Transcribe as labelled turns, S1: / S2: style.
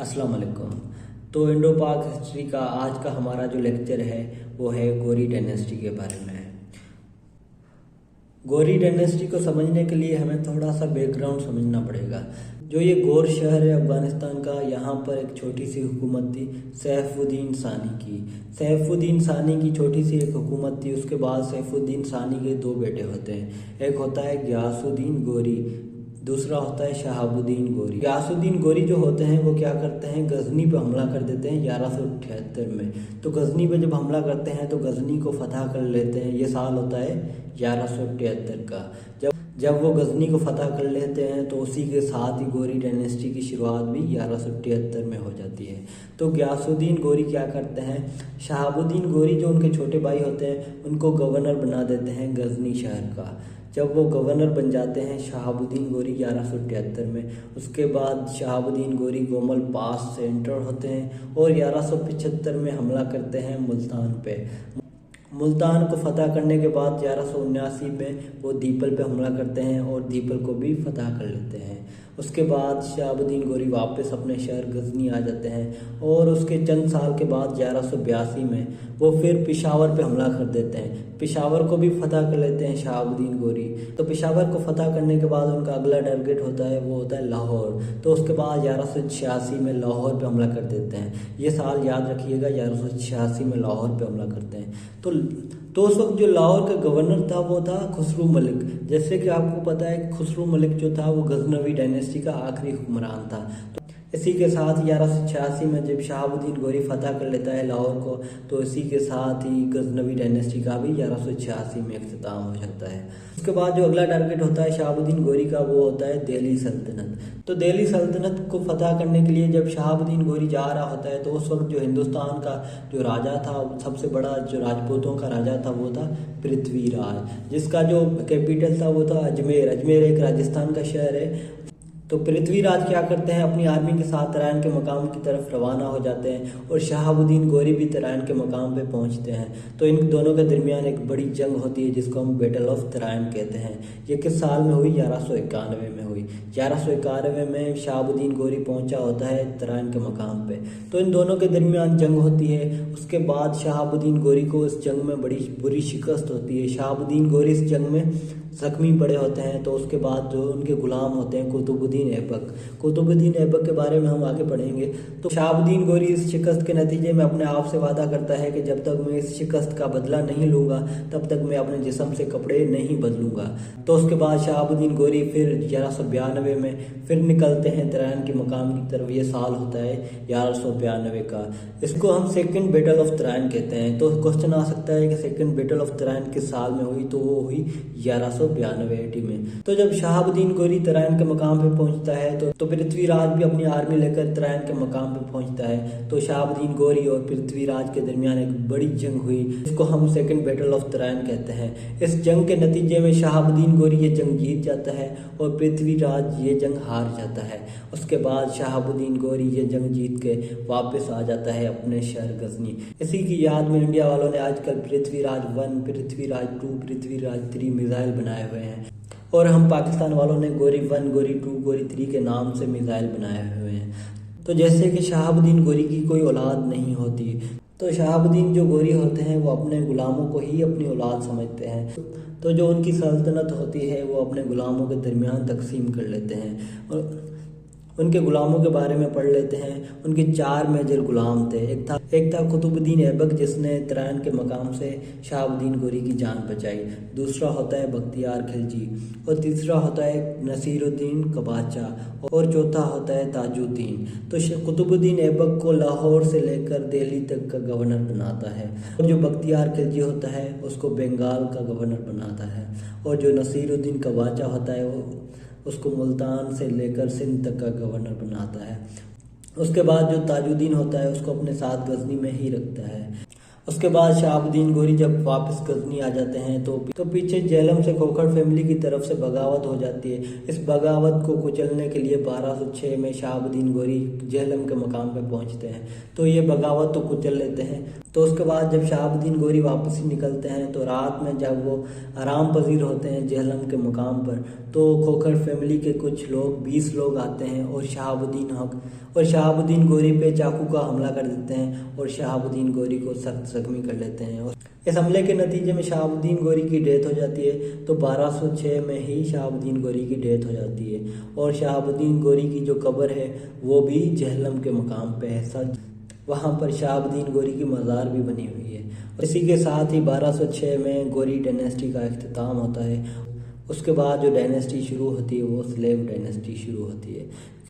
S1: अस्सलाम वालेकुम। तो इंडो पाक हिस्ट्री का आज का हमारा जो लेक्चर है वो है गौरी डायनेस्टी के बारे में। गौरी डायनेस्टी को समझने के लिए हमें थोड़ा सा बैकग्राउंड समझना पड़ेगा। जो ये गौर शहर है अफ़गानिस्तान का, यहाँ पर एक छोटी सी हुकूमत थी सैफुद्दीन सानी की। सैफुद्दीन सानी की छोटी सी एक हुकूमत थी। उसके बाद सैफुद्दीन सानी के दो बेटे होते हैं, एक होता है गियासुद्दीन गोरी, दूसरा होता है शहाबुद्दीन गोरी। गियासुद्दीन गोरी जो होते हैं वो क्या करते हैं, गजनी पे हमला कर देते हैं 1178 में। तो गजनी पे जब हमला करते हैं तो गजनी को फतह कर लेते हैं। ये साल होता है 1178 का। जब वो गजनी को फतह कर लेते हैं तो उसी के साथ ही गौरी डायनेस्टी की शुरुआत भी 1178 में हो जाती है। तो गियासुद्दीन गोरी क्या करते हैं, शहाबुद्दीन गोरी जो उनके छोटे भाई होते हैं उनको गवर्नर बना देते हैं गजनी शहर का। जब वो गवर्नर बन जाते हैं शहाबुद्दीन गोरी 1178 में, उसके बाद शहाबुद्दीन गोरी गोमल पास से एंटर होते हैं और 1175 में हमला करते हैं मुल्तान पे। मुल्तान को फतह करने के बाद 1179 में वो दीपल पे हमला करते हैं और दीपल को भी फतह कर लेते हैं। उसके बाद शहाबुद्दीन गोरी वापस अपने शहर गजनी आ जाते हैं और उसके चंद साल के बाद 1182 में वो फिर पेशावर पे हमला कर देते हैं। पेशावर को भी फतह कर लेते हैं शहाबुद्दीन गोरी। तो पेशावर को फतह करने के बाद उनका अगला टारगेट होता है वो होता है लाहौर। तो उसके बाद 1186 में लाहौर पे हमला कर देते हैं। ये साल याद रखिएगा, 1186 में लाहौर पे हमला करते हैं। तो उस वक्त जो लाहौर का गवर्नर था वो था खुसरू मलिक। जैसे कि आपको पता है खुसरू मलिक जो था वो गजनवी डायनेस्टी का आखिरी हुक्मरान था। तो इसी के साथ 1186 में जब शहाबुद्दीन गोरी फतह कर लेता है लाहौर को, तो इसी के साथ ही गजनवी डायनेस्टी का भी 1186 में इख्तिताम हो जाता है। उसके बाद जो अगला टारगेट होता है शहाबुद्दीन गोरी का वो होता है दिल्ली सल्तनत। तो दिल्ली सल्तनत को फतह करने के लिए जब शहाबुद्दीन गोरी जा रहा होता है तो उस वक्त जो हिंदुस्तान का जो राजा था, सबसे बड़ा जो राजपूतों का राजा था वो था पृथ्वीराज, जिसका जो कैपिटल था वो था अजमेर। अजमेर एक राजस्थान का शहर है। तो पृथ्वीराज क्या करते हैं, अपनी आर्मी के साथ तराइन के मकाम की तरफ रवाना हो जाते हैं और शहाबुद्दीन गोरी भी तराइन के मकाम पे पहुंचते हैं। तो इन दोनों के दरमियान एक बड़ी जंग होती है जिसको हम बैटल ऑफ तराइन कहते हैं। ये किस साल में हुई, 1191 में हुई। 1191 में शहाबुद्दीन गोरी पहुंचा होता है तराइन के मकाम पे। तो इन दोनों के दरमियान जंग होती है। उसके बाद शहाबुद्दीन गोरी को इस जंग में बड़ी बुरी शिकस्त होती है। शहाबुद्दीन गोरी इस जंग में जख्मी पड़े होते हैं। तो उसके बाद जो उनके गुलाम होते हैं कुतुबुद्दीन ऐबक के बारे में हम आगे पढ़ेंगे। तो शहाबुद्दीन गोरी इस शिकस्त के नतीजे में अपने आप से वादा करता है कि जब तक मैं इस शिकस्त का बदला नहीं लूँगा तब तक मैं अपने जिस्म से कपड़े नहीं बदलूँगा। तो उसके बाद शहाबुद्दीन गोरी फिर 1192 में फिर निकलते हैं तराइन के मकाम की तरफ। ये साल होता है 1192 का। इसको हम सेकंड बैटल ऑफ तराइन कहते हैं। तो क्वेश्चन आ सकता है कि सेकंड बैटल ऑफ तराइन किस साल में हुई, तो वो हुई 1192 में। तो जब शहाबुद्दीन गोरी तराइन के मकाम पे पहुंचता है तो पृथ्वीराज भी अपनी आर्मी लेकर तराइन के मकाम पे पहुंचता है। तो शहाबुद्दीन गोरी और पृथ्वीराज के दरमियान एक बड़ी जंग हुई जिसको हम सेकंड बैटल ऑफ तराइन कहते हैं। इस जंग के नतीजे में शहाबुद्दीन गोरी ये जंग जीत जाता है और पृथ्वीराज ये जंग हार जाता है। उसके बाद शहाबुद्दीन गोरी ये जंग जीत के वापस आ जाता है अपने शहर गजनी। इसी की याद में इंडिया वालों ने आजकल पृथ्वीराज 1, पृथ्वीराज 2, पृथ्वीराज 3 मिसाइल बनाए हुए हैं और हम पाकिस्तान वालों ने गोरी 1, गोरी 2, गोरी 3 के नाम से मिसाइल बनाए हुए हैं। तो जैसे कि शहाबुद्दीन गोरी की कोई औलाद नहीं होती, तो शहाबुद्दीन जो गोरी होते हैं वो अपने गुलामों को ही अपनी औलाद समझते हैं। तो जो उनकी सल्तनत होती है वो अपने गुलामों के दरमियान तकसीम कर लेते हैं और उनके गुलामों के बारे में पढ़ लेते हैं। उनके 4 मेजर गुलाम थे। एक था कुतुबुद्दीन ऐबक जिसने तराइन के मकाम से शहाबुद्दीन गोरी की जान बचाई। दूसरा होता है बख्तियार खिलजी और तीसरा होता है नसीरुद्दीन कबाचा और चौथा होता है ताजुद्दीन। तो कुतुबुद्दीन ऐबक को लाहौर से लेकर दिल्ली तक का गवर्नर बनाता है और जो बख्तियार खिलजी होता है उसको बंगाल का गवर्नर बनाता है और जो नसीरुद्दीन कबाचा होता है वो उसको मुल्तान से लेकर सिंध तक का गवर्नर बनाता है। उसके बाद जो ताजुद्दीन होता है उसको अपने साथ गजनी में ही रखता है। उसके बाद शहाबुद्दीन गोरी जब वापस गजनी आ जाते हैं तो पीछे झेलम से खोखर फैमिली की तरफ से बगावत हो जाती है। इस बगावत को कुचलने के लिए 1206 में शहाबुद्दीन गोरी झेलम के मकाम पे पहुंचते हैं। तो ये बगावत तो कुचल लेते हैं। तो उसके बाद जब शहाबुद्दीन गोरी वापस ही निकलते हैं तो रात में जब वो आराम पजीर होते हैं झेलम के मुकाम पर, तो खोखर फैमिली के कुछ लोग 20 लोग आते हैं और शहाबुद्दीन गोरी पे चाकू का हमला कर देते हैं और शहाबुद्दीन गोरी को सख्त जख्मी कर लेते हैं। और इस हमले के नतीजे में शहाबुद्दीन गोरी की डेथ हो जाती है। तो 1206 में ही शहाबुद्दीन गोरी की डेथ हो जाती है और शहाबुद्दीन गोरी की जो कब्र है वो भी झेलम के मकाम पे है। सच वहाँ पर शहाबुद्दीन गोरी की मज़ार भी बनी हुई है। और इसी के साथ ही 1206 में गोरी डायनेस्टी का इख्तिताम होता है। उसके बाद जो डायनेस्टी शुरू होती है वो स्लेव डायनेस्टी शुरू होती है।